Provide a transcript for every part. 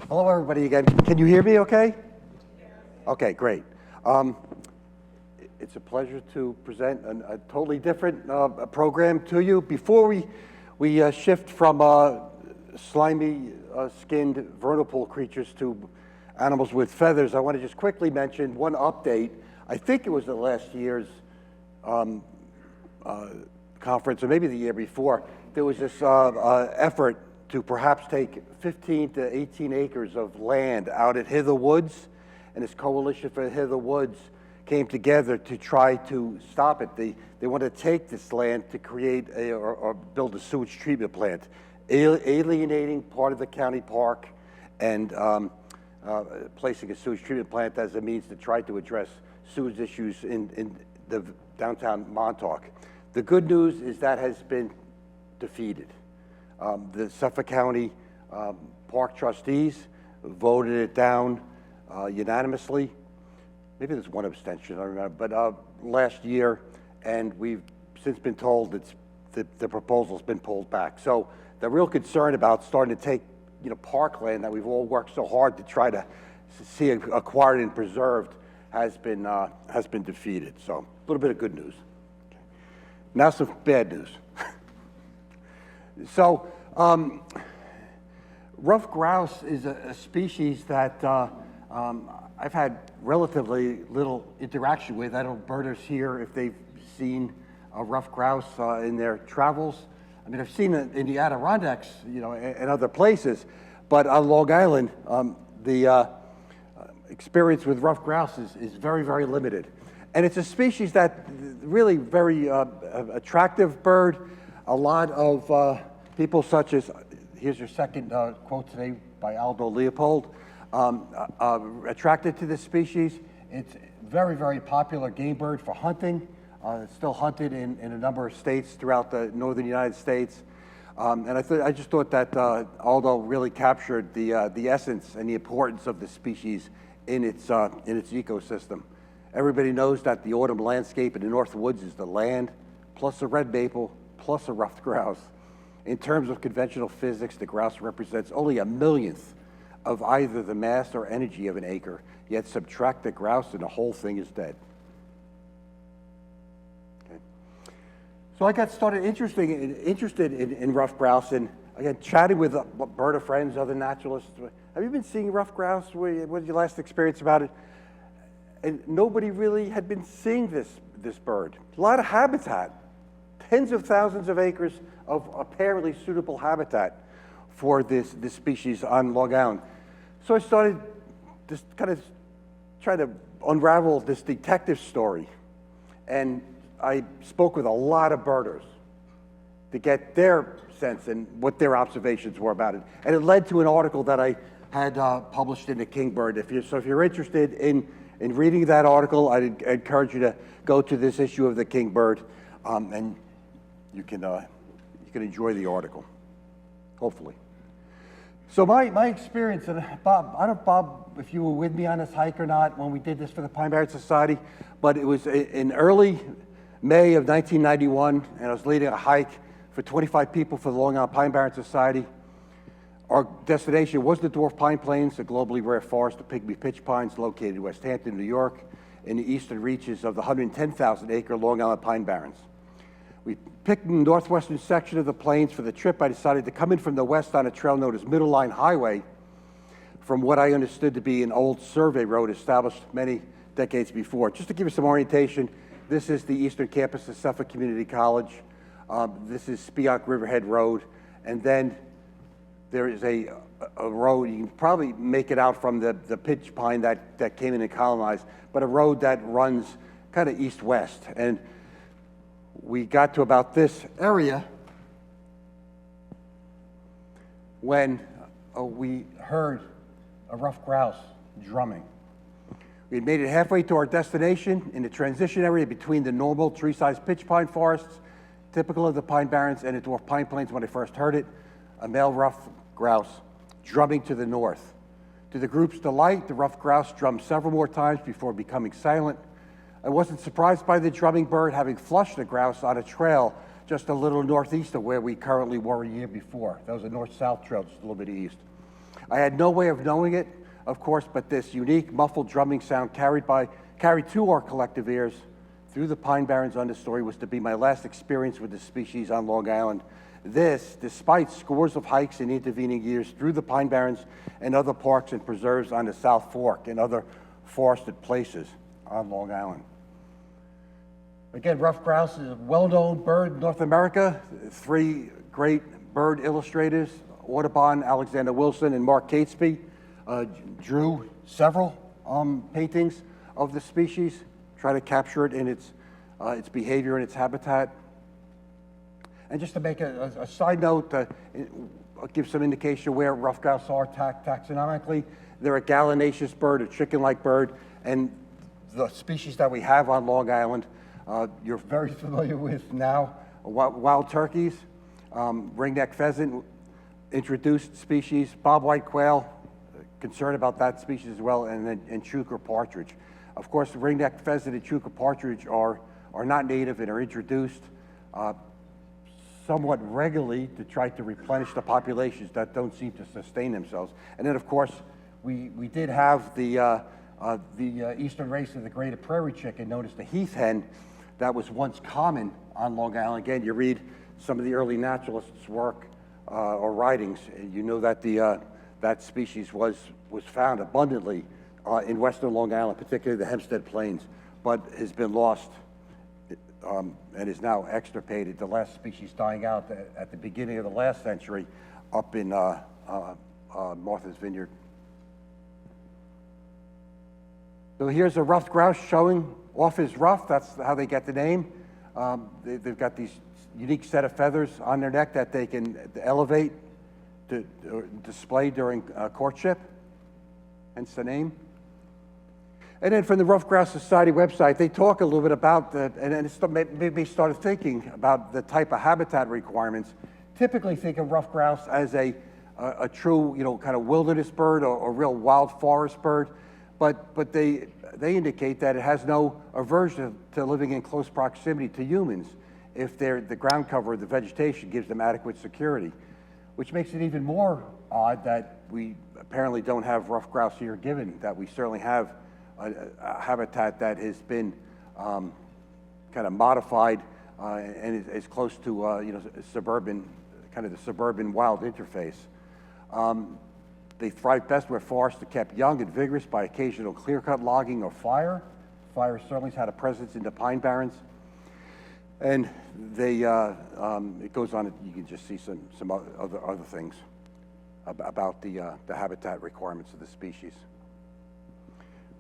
Hello, everybody, again. Can you hear me okay? Okay, great. It's a pleasure to present a totally different program to you. Before we shift from slimy skinned vernal pool creatures to animals with feathers, I want to just quickly mention one update. I think it was the last year's conference, or maybe the year before. There was this effort to perhaps take 15 to 18 acres of land out at Hither Woods, and this coalition for Hither Woods came together to try to stop it. They want to take this land to create or build a sewage treatment plant, alienating part of the county park and placing a sewage treatment plant as a means to try to address sewage issues in the downtown Montauk. The good news is that has been defeated. The Suffolk County Park trustees voted it down unanimously. Maybe there's one abstention, I don't remember, but last year, and we've since been told the proposal's been pulled back. So the real concern about starting to take, parkland that we've all worked so hard to try to see acquired and preserved has been defeated. So a little bit of good news. Okay. Now some bad news. So, ruffed grouse is a species that I've had relatively little interaction with. I don't know birders here if they've seen a ruffed grouse in their travels. I mean, I've seen it in the Adirondacks, and other places, but on Long Island, the experience with ruffed grouse is very, very limited. And it's a species that really very attractive bird. A lot of people such as, here's your second quote today by Aldo Leopold, attracted to this species. It's very, very popular game bird for hunting. It's still hunted in a number of states throughout the northern United States. And I just thought that Aldo really captured the essence and the importance of the species in its ecosystem. Everybody knows that the autumn landscape in the North Woods is the land, plus a red maple, plus a ruffed grouse. In terms of conventional physics, the grouse represents only a millionth of either the mass or energy of an acre, yet subtract the grouse and the whole thing is dead. Okay. So I got started interested in ruffed grouse, and again, chatting with bird friends, other naturalists. Have you been seeing ruffed grouse? What was your last experience about it? And nobody really had been seeing this bird. A lot of habitat. Tens of thousands of acres of apparently suitable habitat for this species on Long Island. So I started just kind of trying to unravel this detective story. And I spoke with a lot of birders to get their sense and what their observations were about it. And it led to an article that I had published in the Kingbird. If you're interested in reading that article, I'd encourage you to go to this issue of the Kingbird, and you can enjoy the article, hopefully. So my experience, and Bob, I don't know, Bob, if you were with me on this hike or not when we did this for the Pine Barrens Society, but it was in early May of 1991, and I was leading a hike for 25 people for the Long Island Pine Barrens Society. Our destination was the dwarf pine plains, a globally rare forest of pygmy pitch pines located in West Hampton, New York, in the eastern reaches of the 110,000-acre Long Island Pine Barrens. We picked the northwestern section of the plains for the trip. I decided to come in from the west on a trail known as Middle Line Highway, from what I understood to be an old survey road established many decades before. Just to give you some orientation, this is the eastern campus of Suffolk Community College. This is Spionk Riverhead Road, and then there is a road, you can probably make it out from the pitch pine that came in and colonized, but a road that runs kind of east-west. And we got to about this area when we heard a ruffed grouse drumming. We had made it halfway to our destination in the transition area between the normal tree-sized pitch pine forests, typical of the Pine Barrens, and the dwarf pine plains. When I first heard it, a male ruffed grouse drumming to the north. To the group's delight, the ruffed grouse drummed several more times before becoming silent. I wasn't surprised by the drumming bird, having flushed the grouse on a trail just a little northeast of where we currently were a year before. That was a north-south trail, just a little bit east. I had no way of knowing it, of course, but this unique muffled drumming sound carried to our collective ears through the Pine Barrens understory was to be my last experience with the species on Long Island. This, despite scores of hikes in intervening years through the Pine Barrens and other parks and preserves on the South Fork and other forested places on Long Island. Again, ruffed grouse is a well-known bird in North America. 3 great bird illustrators, Audubon, Alexander Wilson, and Mark Catesby, drew several paintings of the species, try to capture it in its behavior and its habitat. And just to make a side note, I'll give some indication where ruffed grouse are taxonomically. They're a gallinaceous bird, a chicken-like bird, and the species that we have on Long Island, you're very familiar with now, wild turkeys, ringneck pheasant, introduced species, bobwhite quail, concerned about that species as well, and chukar partridge. Of course, the ringneck pheasant and chukar partridge are not native and are introduced somewhat regularly to try to replenish the populations that don't seem to sustain themselves. And then, of course, we did have the eastern race of the greater prairie chicken, known as the heath hen, that was once common on Long Island. Again, you read some of the early naturalists' work or writings, you know that that species was found abundantly in western Long Island, particularly the Hempstead Plains, but has been lost and is now extirpated. The last species dying out at the beginning of the last century up in Martha's Vineyard. So here's a ruffed grouse showing off his ruff. That's how they get the name. They've got these unique set of feathers on their neck that they can elevate to display during courtship, hence the name. And then from the Ruffed Grouse Society website, they talk a little bit about that, and it made me start thinking about the type of habitat requirements. Typically think of ruffed grouse as a true, kind of wilderness bird or real wild forest bird, but they indicate that it has no aversion to living in close proximity to humans if the ground cover of the vegetation gives them adequate security, which makes it even more odd that we apparently don't have ruffed grouse here, given that we certainly have a habitat that has been kind of modified and is close to suburban, kind of the suburban wild interface. They thrive best where forests are kept young and vigorous by occasional clear-cut logging or fire. Fire certainly has had a presence in the Pine Barrens. And they, it goes on, you can just see some other things about the habitat requirements of the species.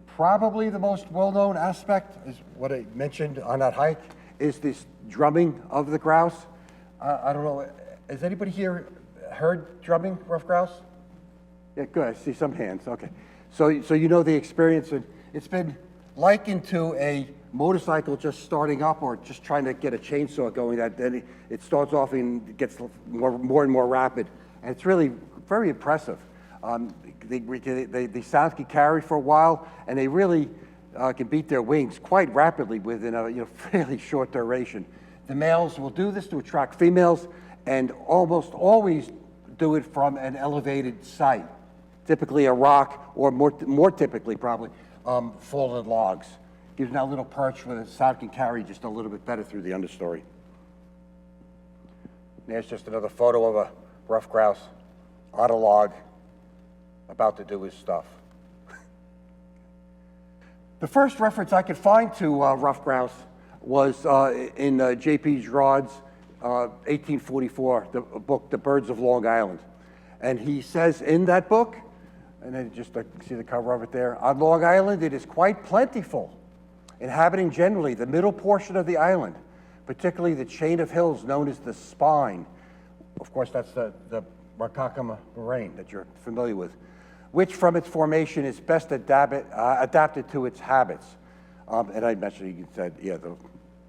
Probably the most well-known aspect is what I mentioned on that hike, is this drumming of the grouse. I don't know, has anybody here heard drumming ruffed grouse? Yeah, good, I see some hands, okay. So you know the experience, and it's been likened to a motorcycle just starting up or just trying to get a chainsaw going, that then it starts off and gets more and more rapid. And it's really very impressive. The sounds can carry for a while, and they really can beat their wings quite rapidly within a fairly short duration. The males will do this to attract females, and almost always do it from an elevated site, typically a rock, or more typically probably fallen logs. Gives them that little perch where the sound can carry just a little bit better through the understory. There's just another photo of a ruffed grouse on a log, about to do his stuff. The first reference I could find to ruffed grouse was in J.P. Girard's 1844, the book, The Birds of Long Island. And he says in that book, and then just see the cover of it there, on Long Island it is quite plentiful, inhabiting generally the middle portion of the island, particularly the chain of hills known as the Spine. Of course, that's the Marcacama moraine that you're familiar with, which from its formation is best adapted to its habits. And I mentioned, you said, yeah, the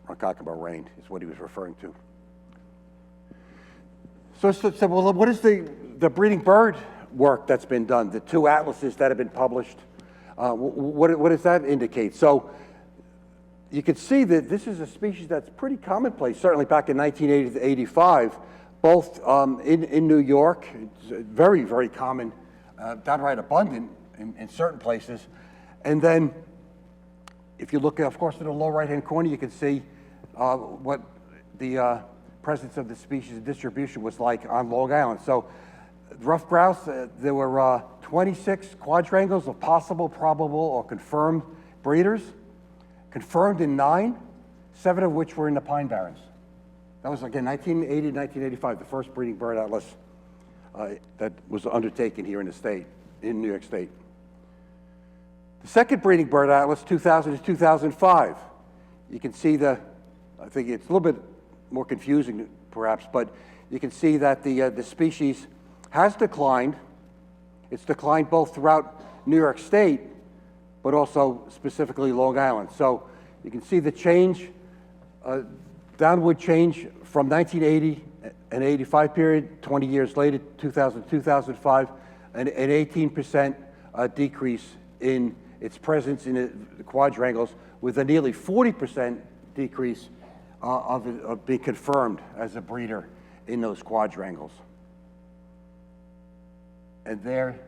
Marcacama moraine is what he was referring to. So well, what is the breeding bird work that's been done, the 2 atlases that have been published? What does that indicate? So you can see that this is a species that's pretty commonplace, certainly back in 1980 to 85, both in New York. It's very, very common downright abundant in certain places. And then, if you look, of course, in the lower right-hand corner, you can see what the presence of the species and distribution was like on Long Island. So, ruffed grouse, there were 26 quadrangles of possible, probable, or confirmed breeders, confirmed in 9, 7 of which were in the Pine Barrens. That was, again, 1980 to 1985, the first breeding bird atlas that was undertaken here in the state, in New York State. The second breeding bird atlas, 2000 to 2005. You can see I think it's a little bit more confusing perhaps, but you can see that the species has declined. It's declined both throughout New York State, but also specifically Long Island. So you can see the change, downward change from 1980 and 85 period, 20 years later, 2000, 2005, an 18% decrease in its presence in the quadrangles, with a nearly 40% decrease of being confirmed as a breeder in those quadrangles. And there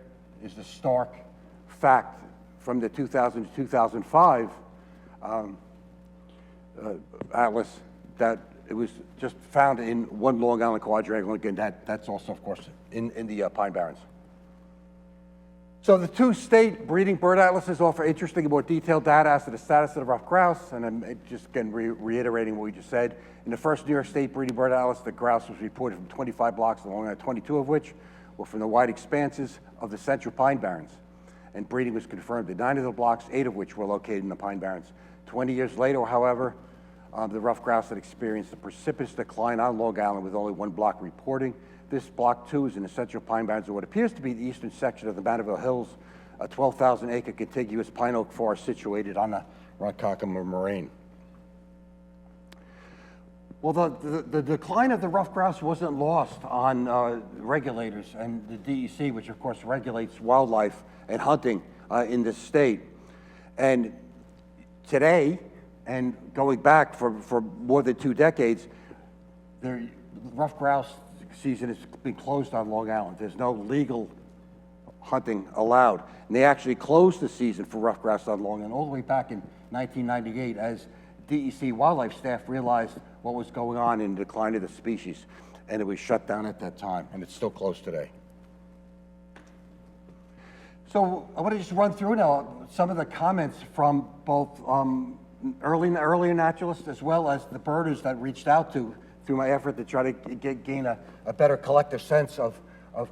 is the stark fact from the 2000 to 2005 atlas that it was just found in one Long Island quadrangle. Again, that's also, of course, in the Pine Barrens. So the two state breeding bird atlases offer interesting and more detailed data as to the status of the ruffed grouse, and I'm just again reiterating what we just said. In the first New York State breeding bird atlas, the grouse was reported from 25 blocks along Long Island, 22 of which were from the wide expanses of the central Pine Barrens. And breeding was confirmed in 9 of the blocks, 8 of which were located in the Pine Barrens. 20 years later, however, the ruffed grouse had experienced a precipitous decline on Long Island with only 1 block reporting. This block 2 is in the central Pine Barrens of what appears to be the eastern section of the Mandeville Hills, a 12,000-acre contiguous pine oak forest situated on the Ronkonkoma Moraine. Well, the decline of the ruffed grouse wasn't lost on regulators and the DEC, which of course regulates wildlife and hunting in this state. And today, and going back for more than 2 decades, the ruffed grouse season has been closed on Long Island. There's no legal hunting allowed. And they actually closed the season for ruffed grouse on Long Island all the way back in 1998 as DEC wildlife staff realized what was going on in the decline of the species. And it was shut down at that time, and it's still closed today. So I want to just run through now some of the comments from both earlier naturalists as well as the birders that reached out to through my effort to try to gain a better collective sense of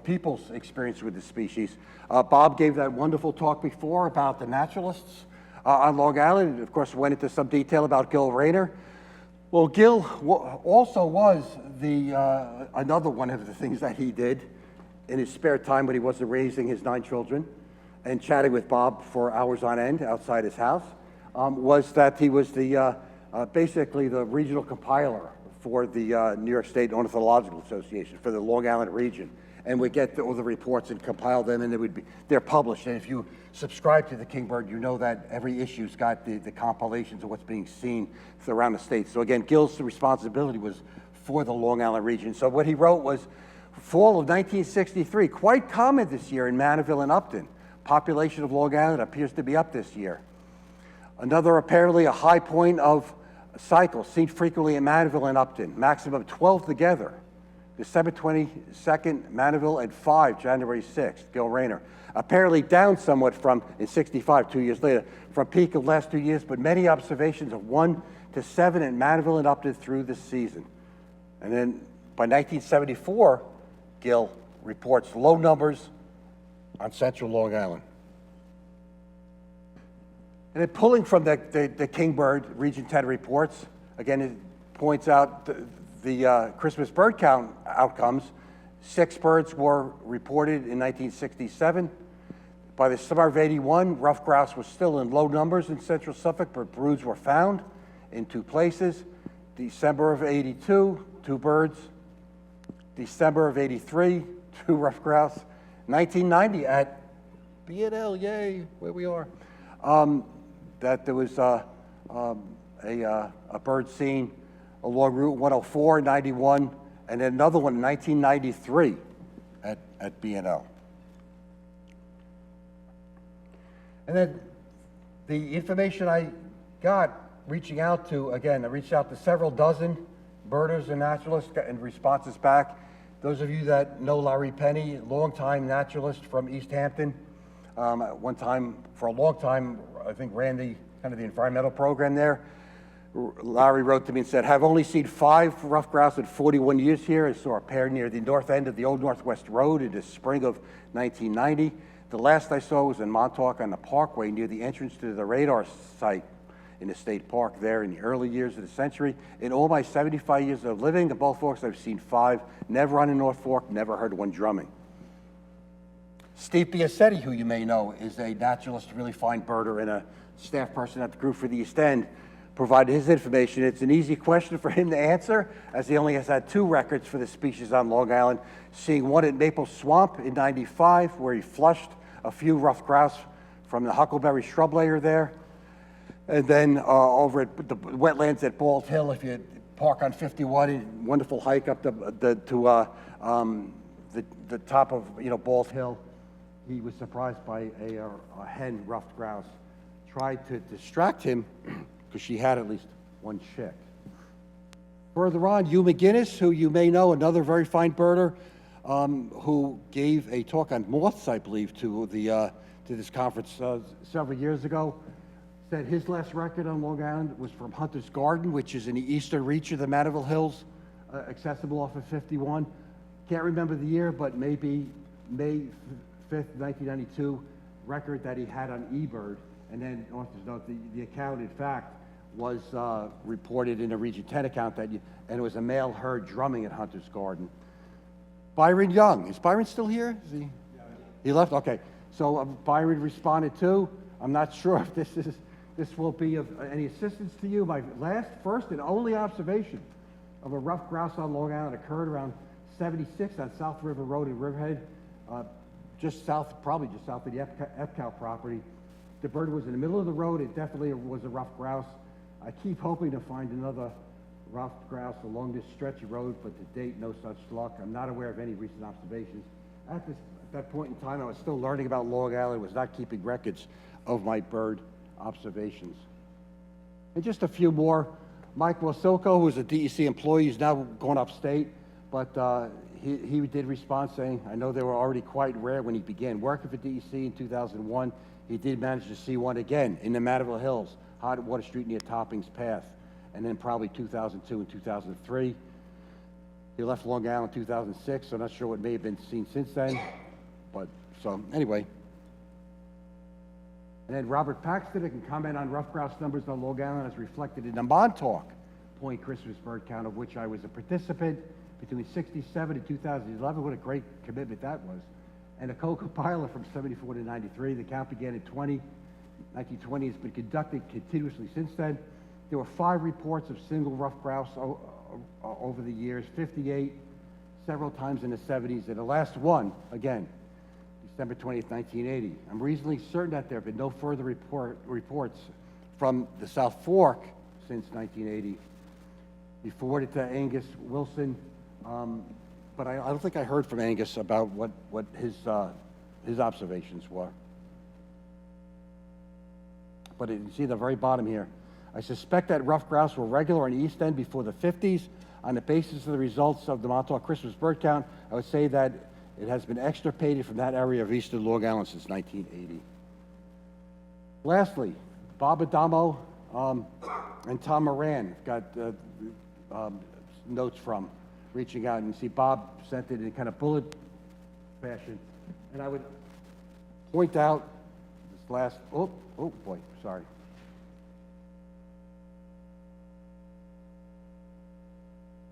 people's experience with the species. Bob gave that wonderful talk before about the naturalists on Long Island, and of course went into some detail about Gil Rayner. Well, Gil also was another one of the things that he did in his spare time when he wasn't raising his 9 children and chatting with Bob for hours on end outside his house, was that he was basically the regional compiler for the New York State Ornithological Association for the Long Island region. And we get all the reports and compile them, and they're published. And if you subscribe to the Kingbird, you know that every issue's got the compilations of what's being seen around the state. So again, Gil's responsibility was for the Long Island region. So what he wrote was, fall of 1963, quite common this year in Mandeville and Upton. Population of Long Island appears to be up this year. Another apparently a high point of cycle seen frequently in Mandeville and Upton, maximum of 12 together. December 22nd, Mandeville, and 5, January 6th, Gil Rayner. Apparently down somewhat in 65, 2 years later, from peak of last 2 years, but many observations of 1 to 7 in Mandeville and Upton through the season. And then by 1974, Gil reports low numbers on central Long Island. And then pulling from the Kingbird Region 10 reports, again, it points out the Christmas bird count outcomes. 6 birds were reported in 1967. By the summer of 81, ruffed grouse was still in low numbers in central Suffolk, but broods were found in 2 places. December of 82, 2 birds. December of 83, 2 ruffed grouse. 1990 at BNL, yay, where we are, that there was a bird seen along Route 104, 91, and then another one in 1993 at BNL. And then the information I got reaching out to, again, I reached out to several dozen birders and naturalists and responses back. Those of you that know Larry Penny, longtime naturalist from East Hampton, at one time, for a long time, I think ran the kind of the environmental program there. Larry wrote to me and said, have only seen 5 ruffed grouse in 41 years here. I saw a pair near the north end of the Old Northwest Road in the spring of 1990. The last I saw was in Montauk on the Parkway near the entrance to the radar site in the state park there in the early years of the century. In all my 75 years of living in both forks, I've seen 5, never on the North Fork, never heard one drumming. Steve Biasetti, who you may know, is a naturalist, really fine birder, and a staff person at the group for the East End, provided his information. It's an easy question for him to answer, as he only has had 2 records for the species on Long Island, seeing one at Maple Swamp in '95, where he flushed a few ruffed grouse from the huckleberry shrub layer there. And then over at the wetlands at Bald Hill, if you park on 51, wonderful hike up to the top of Bald Hill. He was surprised by a hen ruffed grouse. Tried to distract him because she had at least 1 chick. Further on, Hugh McGinnis, who you may know, another very fine birder, who gave a talk on moths, I believe, to this conference several years ago, said his last record on Long Island was from Hunter's Garden, which is in the eastern reach of the Mandeville Hills, accessible off of 51. Can't remember the year, but maybe May 5th, 1992, record that he had on eBird. And then, author's note, the account, in fact, was reported in a Region 10 account, and it was a male heard drumming at Hunter's Garden. Byron Young, is Byron still here? Is he? Yeah. He left? Okay. So Byron responded too. I'm not sure if this will be of any assistance to you. My first and only observation of a ruffed grouse on Long Island occurred around 76 on South River Road in Riverhead, probably just south of the Epcal property. The bird was in the middle of the road. It definitely was a ruffed grouse. I keep hoping to find another ruffed grouse along this stretch of road, but to date, no such luck. I'm not aware of any recent observations. At that point in time, I was still learning about Long Island, was not keeping records of my bird observations. And just a few more. Mike Wasilko, who's a DEC employee, he's now gone upstate, but he did respond saying, I know they were already quite rare when he began working for DEC in 2001. He did manage to see one again in the Mandeville Hills, Hot Water Street near Toppings Path, and then probably 2002 and 2003. He left Long Island in 2006, so I'm not sure what may have been seen since then, but so anyway. And then Robert Paxton can comment on ruffed grouse numbers on Long Island as reflected in the Montauk Point Christmas bird count, of which I was a participant between 67 and 2011. What a great commitment that was. And a co-compiler from 74 to 93. The count began in 1920. Has been conducted continuously since then. There were 5 reports of single ruffed grouse over the years, 58, several times in the 70s, and the last one, again, December 20th, 1980. I'm reasonably certain that there have been no further reports from the South Fork since 1980. He forwarded to Angus Wilson, but I don't think I heard from Angus about what his observations were. But you see the very bottom here. I suspect that ruffed grouse were regular on the East End before the 50s. On the basis of the results of the Montauk Christmas bird count, I would say that it has been extirpated from that area of eastern Long Island since 1980. Lastly, Bob Adamo and Tom Moran got notes from reaching out, and you see Bob sent it in kind of bullet fashion. And I would point out this last, oh boy, sorry.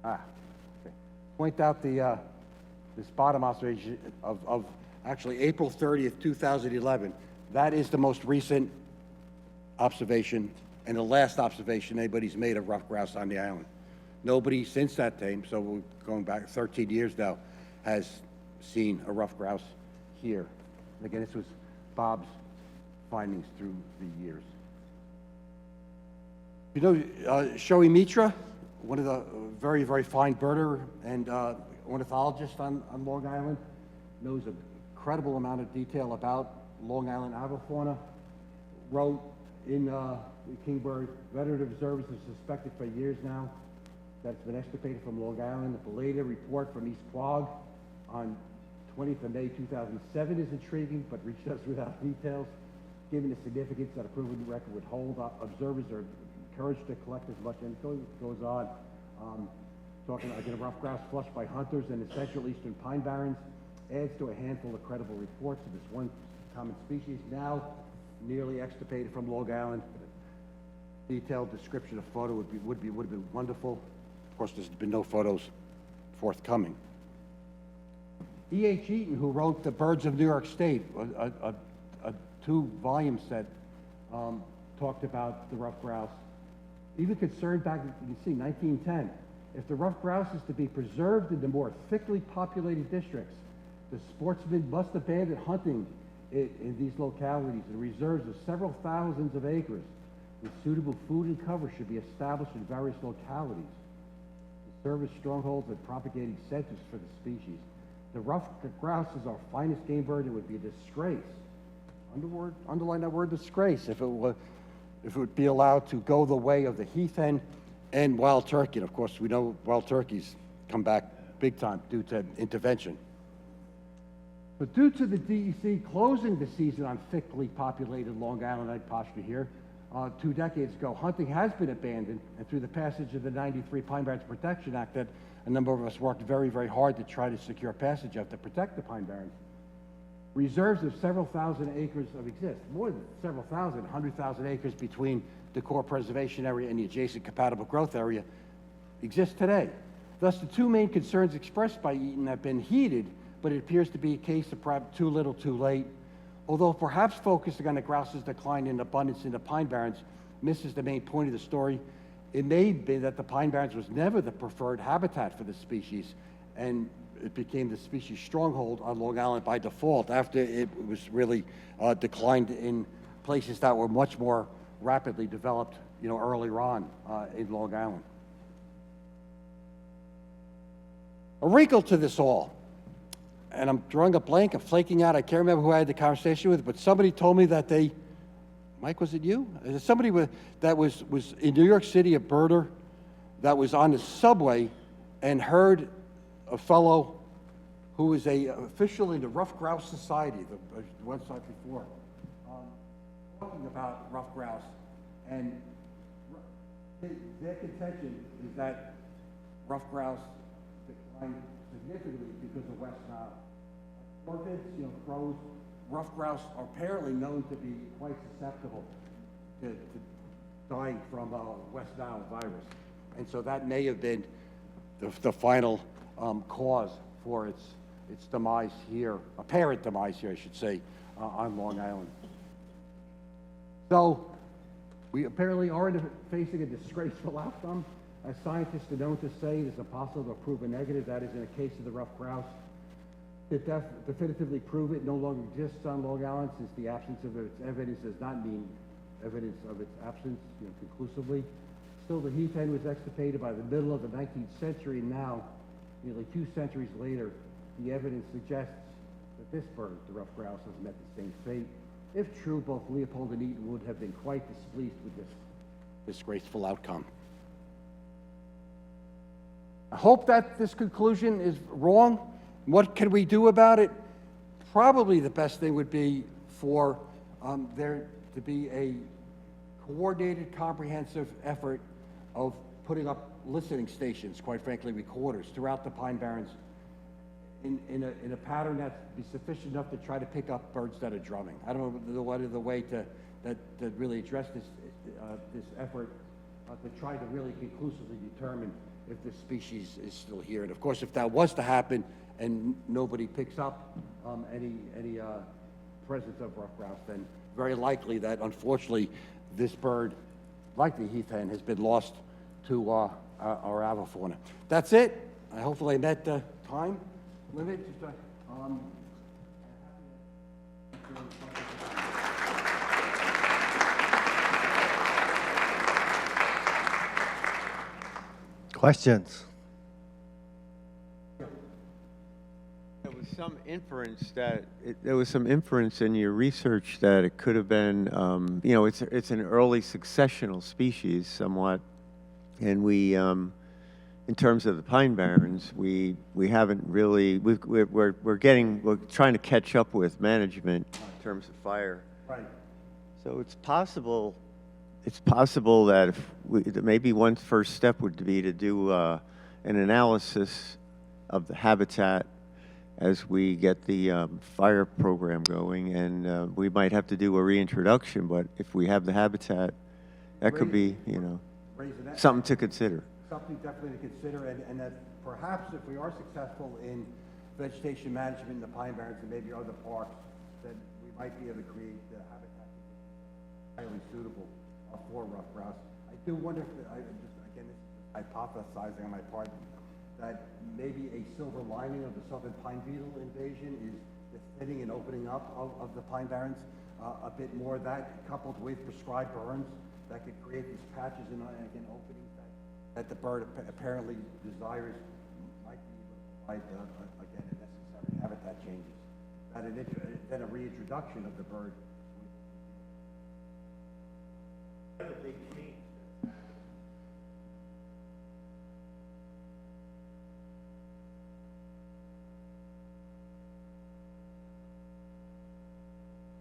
Okay. Point out this bottom observation of actually April 30th, 2011. That is the most recent observation and the last observation anybody's made of ruffed grouse on the island. Nobody since that time, so we're going back 13 years now, has seen a ruffed grouse here. And again, this was Bob's findings through the years. You know, Shoei Mitra, one of the very, very fine birder and ornithologist on Long Island, knows an incredible amount of detail about Long Island avifauna. wrote in the Kingbird, veteran observers have suspected for years now that it's been extirpated from Long Island. The belated report from East Quogue on 20th of May 2007 is intriguing, but reached us without details. Given the significance that a proven record would hold, observers are encouraged to collect as much, and it goes on. Talking like a rough grouse flushed by hunters in the central eastern pine barrens adds to a handful of credible reports of this one common species, now nearly extirpated from Long Island. A detailed description of photo would have been wonderful. Of course, there's been no photos forthcoming. E.H. Eaton, who wrote The Birds of New York State, a two-volume set, talked about the ruffed grouse. Even concerned back, you can see, 1910, if the ruffed grouse is to be preserved in the more thickly populated districts, the sportsmen must abandon hunting in these localities. The reserves of several thousands of acres with suitable food and cover should be established in various localities to serve as strongholds and propagating centers for the species. The ruffed grouse is our finest game bird. It would be a disgrace. Underline that word, disgrace, if it would be allowed to go the way of the heath hen and wild turkey. And of course, we know wild turkeys come back big time due to intervention. But due to the DEC closing the season on thickly populated Long Island posture here 2 decades ago, hunting has been abandoned, and through the passage of the '93 Pine Barrens Protection Act that a number of us worked very, very hard to try to secure passage of to protect the Pine Barrens, reserves of several thousand acres exist, more than several thousand, 100,000 acres between the core preservation area and the adjacent compatible growth area exist today. Thus, the two main concerns expressed by Eaton have been heeded, but it appears to be a case of perhaps too little, too late. Although perhaps focusing on the grouse's decline in abundance in the Pine Barrens misses the main point of the story, it may be that the Pine Barrens was never the preferred habitat for the species, and it became the species stronghold on Long Island by default after it was really declined in places that were much more rapidly developed, earlier on in Long Island. A wrinkle to this all, and I'm drawing a blank, I'm flaking out, I can't remember who I had the conversation with, but somebody told me that Mike, was it you? Somebody that was in New York City, a birder, that was on the subway and heard a fellow who was an official in the Ruffed Grouse Society, the website before, talking about ruffed grouse, and their contention is that ruffed grouse declined significantly because of West Nile. Orchids, crows, ruffed grouse are apparently known to be quite susceptible to dying from West Nile virus, and so that may have been the final cause for its demise here, apparent demise here, I should say, on Long Island. So we apparently are facing a disgraceful outcome. As scientists are known to say, it is impossible to prove a negative. That is in the case of the ruffed grouse. To definitively prove it no longer exists on Long Island, since the absence of its evidence does not mean evidence of its absence conclusively. Still, the heath hen was extirpated by the middle of the 19th century, and now, nearly 2 centuries later, the evidence suggests that this bird, the ruffed grouse, has met the same fate. If true, both Leopold and Eaton would have been quite displeased with this disgraceful outcome. I hope that this conclusion is wrong. What can we do about it? Probably the best thing would be for there to be a coordinated, comprehensive effort of putting up listening stations, quite frankly, recorders throughout the Pine Barrens in a pattern that's be sufficient enough to try to pick up birds that are drumming. I don't know what other way to really address this effort to try to really conclusively determine if this species is still here. And of course, if that was to happen and nobody picks up any presence of ruffed grouse, then very likely that, unfortunately, this bird, like the heath hen, has been lost to our avifauna. That's it. I hopefully met the time limit. Questions? There was some inference that there was some inference in your research that it could have been, you know, it's an early successional species somewhat, and we, in terms of the pine barrens, we haven't really we're trying to catch up with management in terms of fire. Right. So it's possible that that maybe one first step would be to do an analysis of the habitat as we get the fire program going, and we might have to do a reintroduction, but if we have the habitat, that could be, you know, something to consider. Something definitely to consider, and that perhaps if we are successful in vegetation management in the pine barrens and maybe other parks, then we might be able to create the habitat highly suitable for ruffed grouse. I do wonder if, again, this is hypothesizing on my part, that maybe a silver lining of the southern pine beetle invasion is the thinning and opening up of the pine barrens a bit more. That coupled with prescribed burns that could create these patches and again openings that the bird apparently desires might be able to provide again a necessary habitat changes. Then a reintroduction of the bird. That's a big change.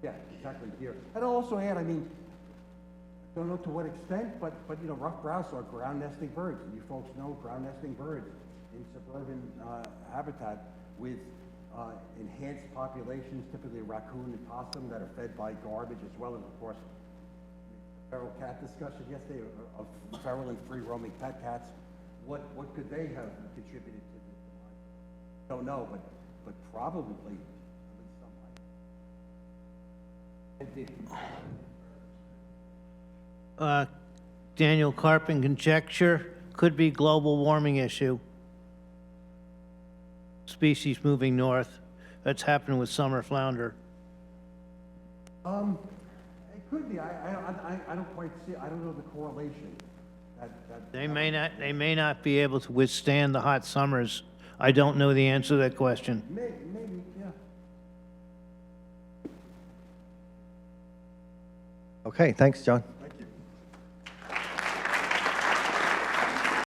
Yeah, exactly, deer. And I'll also add, I mean, I don't know to what extent, but you know, ruffed grouse are ground nesting birds. And you folks know ground nesting birds in suburban habitat with enhanced populations, typically raccoon and possum, that are fed by garbage, as well as, of course, the feral cat discussion yesterday of feral and free roaming pet cats. What could they have contributed to the demise? Don't know, but probably at least some. Daniel Carpin conjecture, could be global warming issue. Species moving north. That's happened with summer flounder. It could be. I don't quite see. I don't know the correlation. They may not be able to withstand the hot summers. I don't know the answer to that question. Maybe, yeah. Okay, thanks, John.